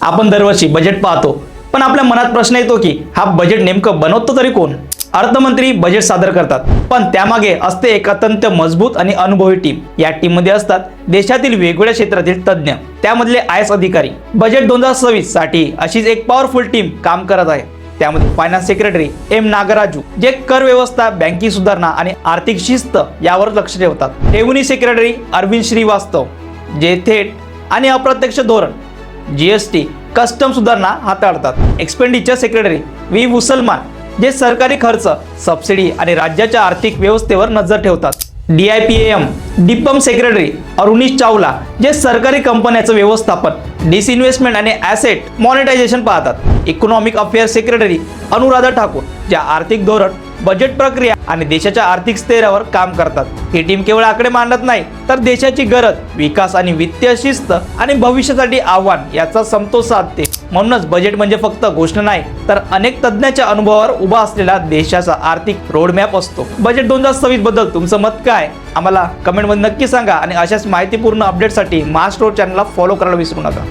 आपण दरवर्षी बजेट पाहतो, पण आपल्या मनात प्रश्न येतो की हा बजेट नेमकं बनवतो तरी कोण? अर्थमंत्री बजेट सादर करतात, पण त्यामागे असते एक अत्यंत मजबूत आणि अनुभवी टीम. या टीम मध्ये असतात देशातील वेगवेगळ्या क्षेत्रातील तज्ज्ञ, त्यामधले IAS अधिकारी. बजेट 2026 साठी अशीच एक पॉवरफुल टीम काम करत आहे. त्यामध्ये फायनान्स सेक्रेटरी M नागराजू, जे कर व्यवस्था, बँकिंग सुधारणा आणि आर्थिक शिस्त यावर लक्ष ठेवतात. रेव्हेन्यू सेक्रेटरी अरविंद श्रीवास्तव, जे थेट आणि अप्रत्यक्ष धोरण, GST, कस्टम सुधारणा हाताळतात. एक्सपेंडिचर सेक्रेटरी V मुसलमान, जे सरकारी खर्च, सबसिडी आणि राज्याच्या आर्थिक व्यवस्थेवर नजर ठेवतात. DIPAM डिपम सेक्रेटरी अरुणीश चावला, जे सरकारी कंपन्यांचं व्यवस्थापन, डिसइन्व्हेस्टमेंट आणि ॲसेट मॉनिटायझेशन पाहतात. Economic affairs secretary Anuradha Thakur, ज्या आर्थिक धोरण, बजेट प्रक्रिया आणि देशाच्या आर्थिक स्थैर्यावर काम करतात. ही टीम केवळ आकडे मांडत नाही, तर देशाची गरज, विकास आणि वित्तीय शिस्त आणि भविष्यासाठी आव्हान याचा समतोल साधते. म्हणूनच बजेट म्हणजे फक्त घोषणा नाही, तर अनेक तज्ज्ञांच्या अनुभवावर उभा असलेला देशाचा आर्थिक रोडमॅप असतो. बजेट 2026 बद्दल तुमचं मत काय? आम्हाला कमेंटमध्ये नक्की सांगा आणि अशाच माहितीपूर्ण अपडेटसाठी महाराष्ट्र चॅनलला फॉलो करायला विसरू नका.